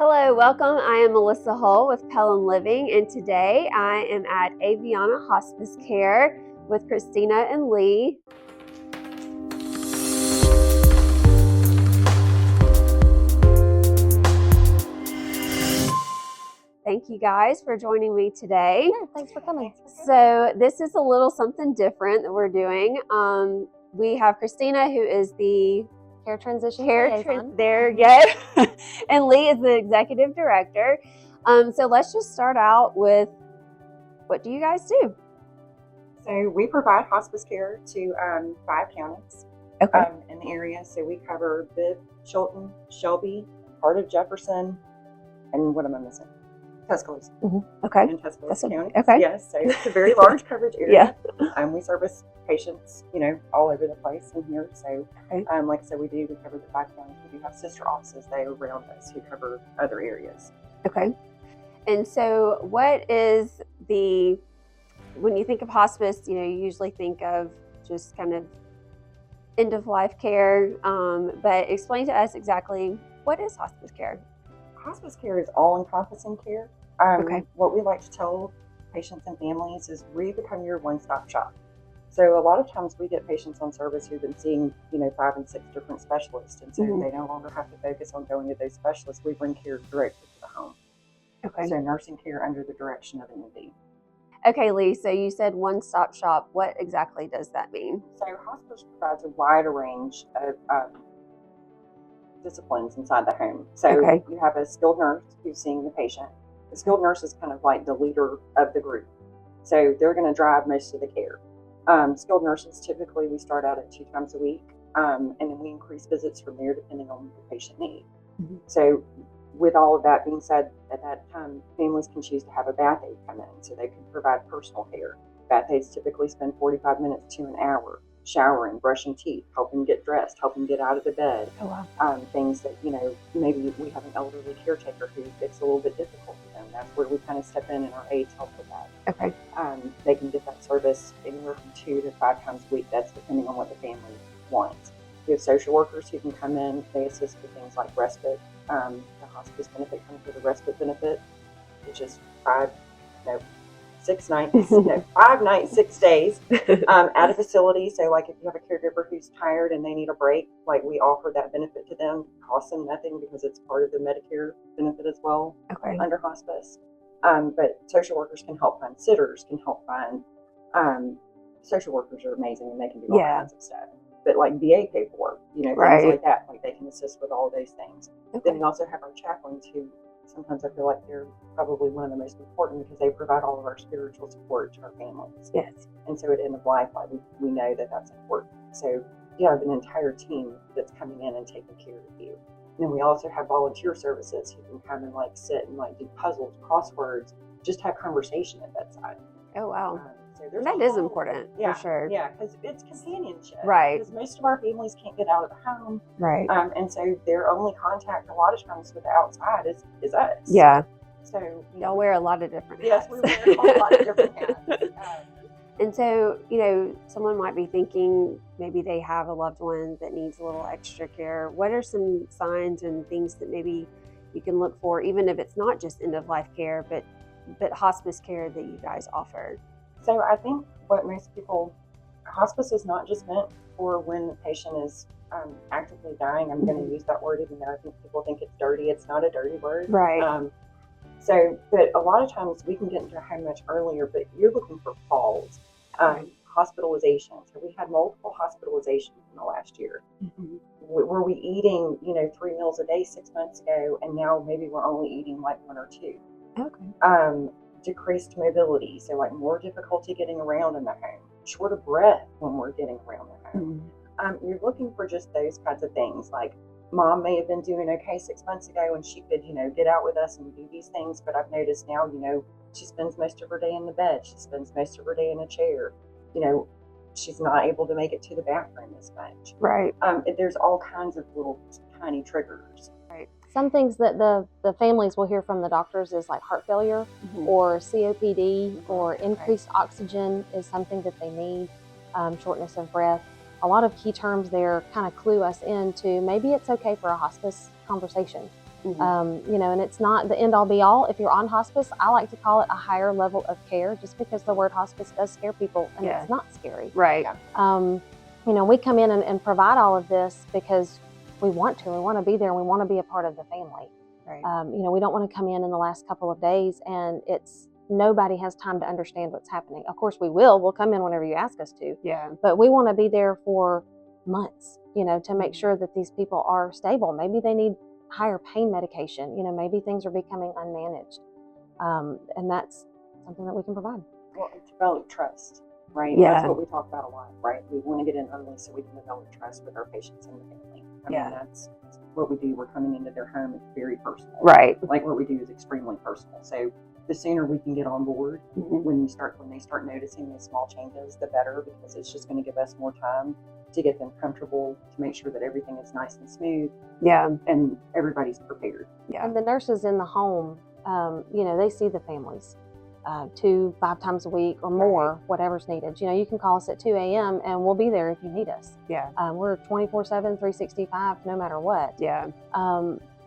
Hello, welcome. I am Melissa Hull with Pelham Living, and today I am at Aveanna Hospice Care with Christina and Lee. Thank you guys for joining me today. Yeah, thanks for coming. So this is a little something different that we're doing. We have Christina, who is the Care transition liaison. There you go. And Lee is the executive director. So let's just start out with, what do you guys do? So we provide hospice care to 5 counties in the area. So we cover Bibb, Chilton, Shelby, part of Jefferson, and what am I missing? Tuscaloosa. Okay. In Tuscaloosa County. Okay. Yes, so it's a very large coverage area. Yeah. We service patients, all over the place in here. So, like I said, we cover the 5 counties. We do have sister offices that are around us who cover other areas. Okay. And so what is when you think of hospice, you usually think of just kind of end of life care, but explain to us exactly what is hospice care? Hospice care is all-encompassing care. What we like to tell patients and families is we become your one-stop shop. So a lot of times we get patients on service who've been seeing, 5 and 6 different specialists, and so they no longer have to focus on going to those specialists. We bring care directly to the home. Okay. So nursing care under the direction of an MD. Okay, Lee, so you said one-stop shop. What exactly does that mean? So hospice provides a wide range of disciplines inside the home. So you have a skilled nurse who's seeing the patient. The skilled nurse is kind of like the leader of the group. So they're going to drive most of the care. Skilled nurses, typically we start out at 2 times a week, and then we increase visits from there depending on what the patient needs. So with all of that being said, at that time, families can choose to have a bath aide come in, so they can provide personal care. Bath aides typically spend 45 minutes to an hour showering, brushing teeth, helping get dressed, helping get out of the bed. Oh, wow. Things that, maybe we have an elderly caretaker who it's a little bit difficult for them. That's where we kind of step in and our aides help with that. Okay. They can get that service anywhere from 2 to 5 times a week. That's depending on what the family wants. We have social workers who can come in. They assist with things like respite. The hospice benefit comes with a respite benefit, which is 6 nights, 5 nights, 6 days at a facility. So like if you have a caregiver who's tired and they need a break, like we offer that benefit to them. It costs them nothing because it's part of the Medicare benefit as well under hospice. But social workers can help find sitters, can help find, social workers are amazing and they can do all kinds of stuff. But like VA paperwork, things like that, like they can assist with all of those things. Then we also have our chaplains who sometimes I feel like they're probably one of the most important because they provide all of our spiritual support to our families. Yes. And so at end of life, like we know that that's important. So you have an entire team that's coming in and taking care of you. And then we also have volunteer services who can come and like sit and like do puzzles, crosswords, just have conversation at bedside. Oh, wow. So that is important, for sure. Yeah, because it's companionship. Right. Because most of our families can't get out of the home. Right. And so their only contact a lot of times with the outside is us. Yeah. So y'all wear a lot of different hats. Yes, we wear a lot of different hats. And so, someone might be thinking maybe they have a loved one that needs a little extra care. What are some signs and things that maybe you can look for, even if it's not just end-of-life care, but hospice care that you guys offer? So I think what most people, hospice is not just meant for when the patient is actively dying. I'm going to use that word even though I think people think it's dirty. It's not a dirty word. Right. But a lot of times we can get into a home much earlier, but you're looking for falls, hospitalization. So we had multiple hospitalizations in the last year. Were we eating, 3 meals a day 6 months ago, and now maybe we're only eating like 1 or 2. Okay. Decreased mobility, so like more difficulty getting around in the home, short of breath when we're getting around the home. You're looking for just those kinds of things. Like mom may have been doing okay 6 months ago and she could, get out with us and do these things, but I've noticed now, she spends most of her day in the bed. She spends most of her day in a chair. She's not able to make it to the bathroom as much. Right. There's all kinds of little tiny triggers. Right. Some things that the families will hear from the doctors is like heart failure or COPD or increased oxygen is something that they need, shortness of breath. A lot of key terms there kind of clue us into maybe it's okay for a hospice conversation. You know, and it's not the end all be all. If you're on hospice, I like to call it a higher level of care, just because the word hospice does scare people, and it's not scary. Right. You know, we come in and provide all of this because we want to. We want to be there. And we want to be a part of the family. Right. You know, we don't want to come in the last couple of days and nobody has time to understand what's happening. Of course we will. We'll come in whenever you ask us to. Yeah. But we want to be there for months, you know, to make sure that these people are stable. Maybe they need higher pain medication. You know, maybe things are becoming unmanaged. And that's something that we can provide. Well, develop trust, right? Yeah. That's what we talk about a lot, right? We want to get in early so we can develop trust with our patients and the family. I mean, that's what we do. We're coming into their home. It's very personal. Right. Like what we do is extremely personal. So the sooner we can get on board, when they start noticing these small changes, the better, because it's just going to give us more time to get them comfortable, to make sure that everything is nice and smooth. Yeah. And everybody's prepared. Yeah. And the nurses in the home, you know, they see the families 2-5 times a week or more, whatever's needed. You know, you can call us at 2 a.m. and we'll be there if you need us. Yeah. We're 24/7, 365, no matter what. Yeah.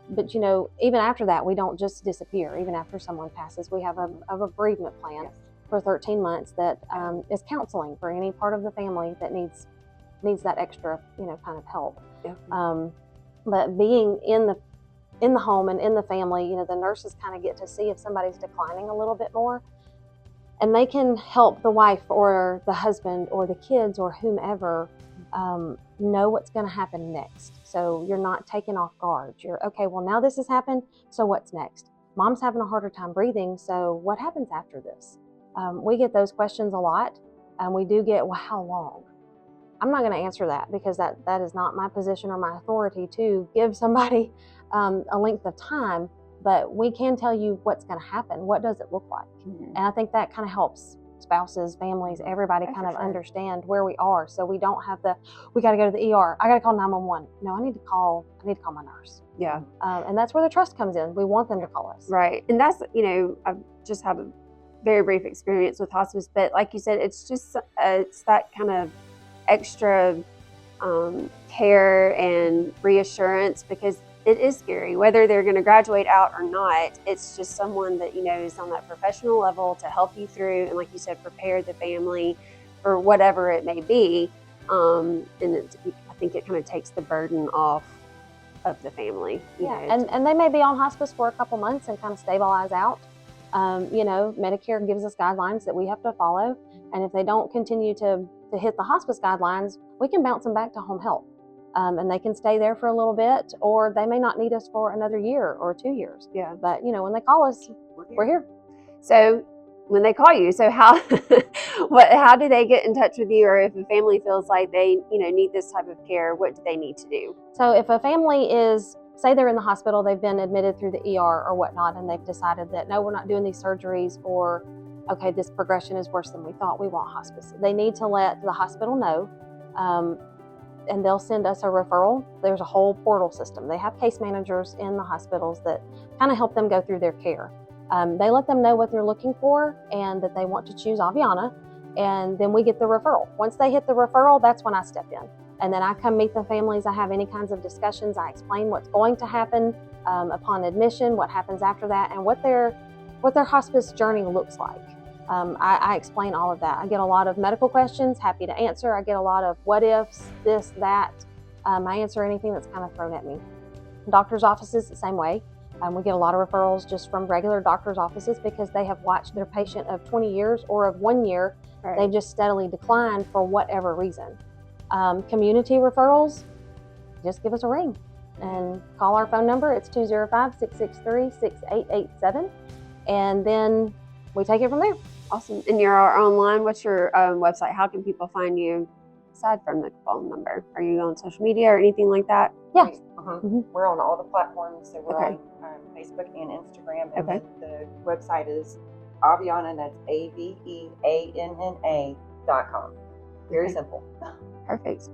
But, you know, even after that, we don't just disappear. Even after someone passes, we have a bereavement plan for 13 months that is counseling for any part of the family that needs that extra, you know, kind of help. Yeah. But being in the home and in the family, you know, the nurses kind of get to see if somebody's declining a little bit more, and they can help the wife or the husband or the kids or whomever know what's going to happen next. So you're not taken off guard. You're okay, well, now this has happened, so what's next? Mom's having a harder time breathing, so what happens after this? We get those questions a lot, and we do get, well, how long? I'm not going to answer that, because that is not my position or my authority to give somebody a length of time, but we can tell you what's going to happen. What does it look like? And I think that kind of helps spouses, families, everybody kind of understand where we are. So we don't have we got to go to the ER. I got to call 911. No, I need to call my nurse. Yeah. And that's where the trust comes in. We want them to call us. Right. And that's, you know, I've just had a very brief experience with hospice, but like you said, it's just, it's that kind of extra care and reassurance, because it is scary whether they're going to graduate out or not. It's just someone that, you know, is on that professional level to help you through, and like you said, prepare the family for whatever it may be. And I think it kind of takes the burden off of the family. You know, and they may be on hospice for a couple months and kind of stabilize out. You know, Medicare gives us guidelines that we have to follow, and if they don't continue to hit the hospice guidelines, we can bounce them back to home health. And they can stay there for a little bit, or they may not need us for another year or 2 years. Yeah. But, you know, when they call us, we're here. So when they call you, so how how do they get in touch with you? Or if a family feels like they, you know, need this type of care, what do they need to do? So if a family say they're in the hospital, they've been admitted through the ER or whatnot, and they've decided that, no, we're not doing these surgeries, or, okay, this progression is worse than we thought, we want hospice. They need to let the hospital know. And they'll send us a referral. There's a whole portal system. They have case managers in the hospitals that kind of help them go through their care. They let them know what they're looking for and that they want to choose Aveanna, and then we get the referral. Once they hit the referral, that's when I step in. And then I come meet the families. I have any kinds of discussions. I explain what's going to happen upon admission, what happens after that, and what their hospice journey looks like. I explain all of that. I get a lot of medical questions, happy to answer. I get a lot of what ifs, this, that. I answer anything that's kind of thrown at me. Doctor's offices, the same way. We get a lot of referrals just from regular doctor's offices, because they have watched their patient of 20 years or of 1 year. Right. They've just steadily declined for whatever reason. Community referrals, just give us a ring and call our phone number. It's 205-663-6887. And then we take it from there. Awesome. And you're online. What's your website? How can people find you aside from the phone number? Are you on social media or anything like that? Yeah. We're on all the platforms. So we're on Facebook and Instagram. And then the website is Aveanna, that's AVEANNA.com. Very simple. Perfect.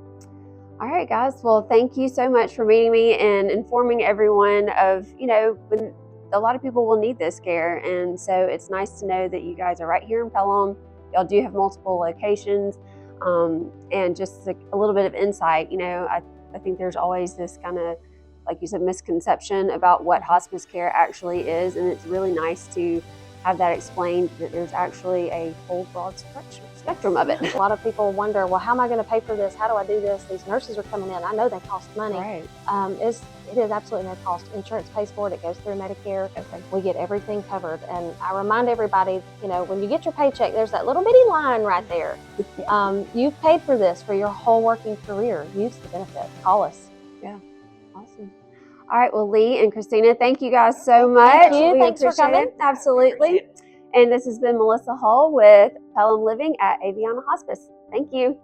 All right, guys. Well, thank you so much for meeting me and informing everyone of, you know, when a lot of people will need this care. And so it's nice to know that you guys are right here in Pelham. Y'all do have multiple locations, and just a little bit of insight. You know, I think there's always this kind of, like you said, misconception about what hospice care actually is. And it's really nice to have that explained, that there's actually a whole broad spectrum of it. A lot of people wonder, well, how am I going to pay for this? How do I do this? These nurses are coming in. I know they cost money. Right. It is absolutely no cost. Insurance pays for it. It goes through Medicare. Okay. We get everything covered. And I remind everybody, when you get your paycheck, there's that little bitty line right there. You've paid for this for your whole working career. Use the benefit. Call us. Yeah. Awesome. All right. Well, Lee and Christina, thank you guys so much. Thank you. We Thanks for appreciate coming. it. Absolutely. And this has been Melissa Hull with Pelham Living at Aveanna Hospice. Thank you.